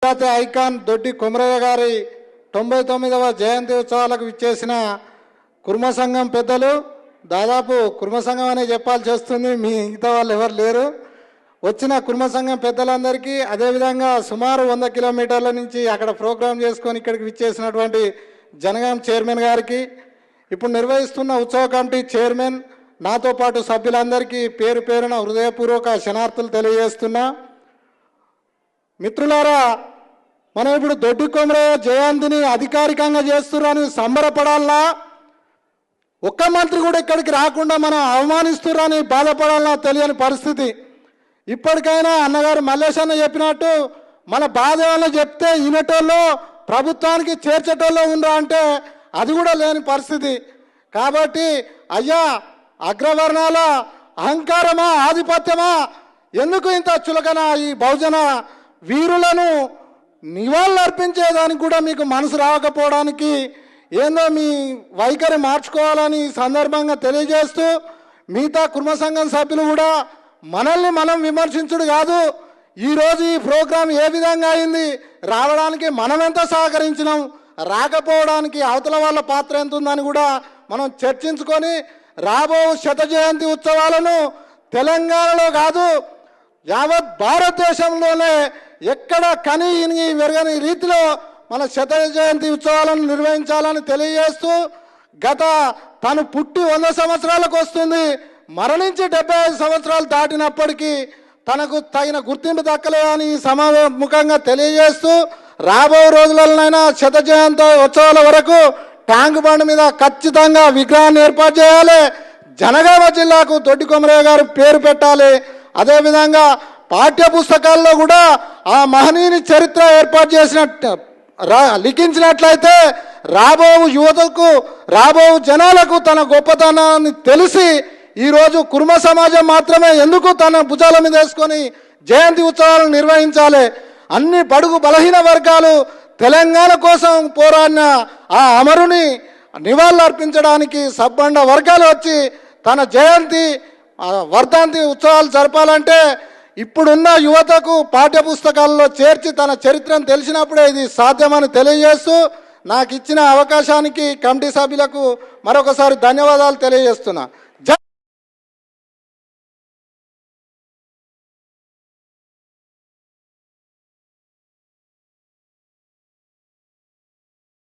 ప్రఖ్యాత ఐకాన్ దొడ్డి కొమరయ్య గారి 99వ జయంతి ఉత్సవాలకు విచ్చేసిన కుర్మ సంఘం పెద్దలు, దాదాపు కుర్మ సంఘం అనే చెప్పాల్సి వస్తుంది, మిగతా వాళ్ళు ఎవరు లేరు. వచ్చిన కుర్మ సంఘం పెద్దలందరికీ, అదేవిధంగా సుమారు 100 కిలోమీటర్ల నుంచి అక్కడ ప్రోగ్రాం చేసుకొని ఇక్కడికి విచ్చేసినటువంటి జనగాం చైర్మన్ గారికి, ఇప్పుడు నిర్వహిస్తున్న ఉత్సవ కమిటీ చైర్మన్, నాతో పాటు సభ్యులందరికీ పేరు పేరున హృదయపూర్వక శనార్థులు తెలియజేస్తున్నా. మిత్రులారా, మనం ఇప్పుడు దొడ్డి కొమరయ్య జయంతిని అధికారికంగా చేస్తున్నారని సంబరపడాలా, ఒక్క మంత్రి కూడా ఇక్కడికి రాకుండా మనం అవమానిస్తున్నారని బాధపడాలా తెలియని పరిస్థితి. ఇప్పటికైనా అన్నగారు మల్లేశన్న చెప్పినట్టు మన బాధ ఏమన్నా చెప్తే వినేటోళ్ళు, ప్రభుత్వానికి చేర్చేటోళ్ళు ఉండరా అంటే అది కూడా లేని పరిస్థితి. కాబట్టి అయ్యా, అగ్రవర్ణాల అహంకారమా ఆధిపత్యమా, ఎందుకు ఇంత చులకన ఈ బహుజన వీరులను నివాళులు అర్పించేదానికి కూడా మీకు మనసు రాకపోవడానికి ఏందో మీ వైఖరి మార్చుకోవాలని ఈ సందర్భంగా తెలియజేస్తూ, మిగతా కుర్మ సంఘం సభ్యులు కూడా మనల్ని మనం విమర్శించుడు కాదు, ఈరోజు ఈ ప్రోగ్రాం ఏ విధంగా అయింది, రావడానికి మనం ఎంత సహకరించినాం, రాకపోవడానికి అవతల వాళ్ళ పాత్ర ఎంత ఉందని కూడా మనం చర్చించుకొని రాబో శత జయంతి ఉత్సవాలను తెలంగాణలో కాదు యావత్ భారతదేశంలోనే ఎక్కడ కని వెరగని రీతిలో మన శత జయంతి ఉత్సవాలను నిర్వహించాలని తెలియజేస్తూ, గత తను పుట్టి 100 సంవత్సరాలకు వస్తుంది, మరణించి 75 సంవత్సరాలు దాటినప్పటికీ తనకు తగిన గుర్తింపు దక్కలేదని సమాముఖంగా తెలియజేస్తూ, రాబో రోజులలోనైనా శత జయంతి ఉత్సవాల వరకు ట్యాంక్ బండ్ మీద ఖచ్చితంగా విగ్రహాన్ని ఏర్పాటు చేయాలి. జనగామ జిల్లాకు దొడ్డి కొమరయ్య గారు పేరు పెట్టాలి. అదేవిధంగా పాఠ్య పుస్తకాల్లో కూడా ఆ మహనీయుని చరిత్ర ఏర్పాటు చేసినట్టు లిఖించినట్లయితే రాబో యువతకు, రాబో జనాలకు తన గొప్పతనాన్ని తెలిసి ఈరోజు కుర్మ సమాజం మాత్రమే ఎందుకు తన భుజాల మీద వేసుకొని జయంతి ఉత్సవాలను నిర్వహించాలి. అన్ని బడుగు బలహీన వర్గాలు తెలంగాణ కోసం పోరాడిన ఆ అమరుని నివాళులు అర్పించడానికి సబ్బండ వర్గాలు వచ్చి తన జయంతి వర్ధంతి ఉత్సవాలు జరపాలంటే ఇప్పుడున్న యువతకు పాఠ్య పుస్తకాల్లో చేర్చి తన చరిత్రను తెలిసినప్పుడే ఇది సాధ్యమని తెలియజేస్తూ, నాకు ఇచ్చిన అవకాశానికి కమిటీ సభ్యులకు మరొకసారి ధన్యవాదాలు తెలియజేస్తున్నా.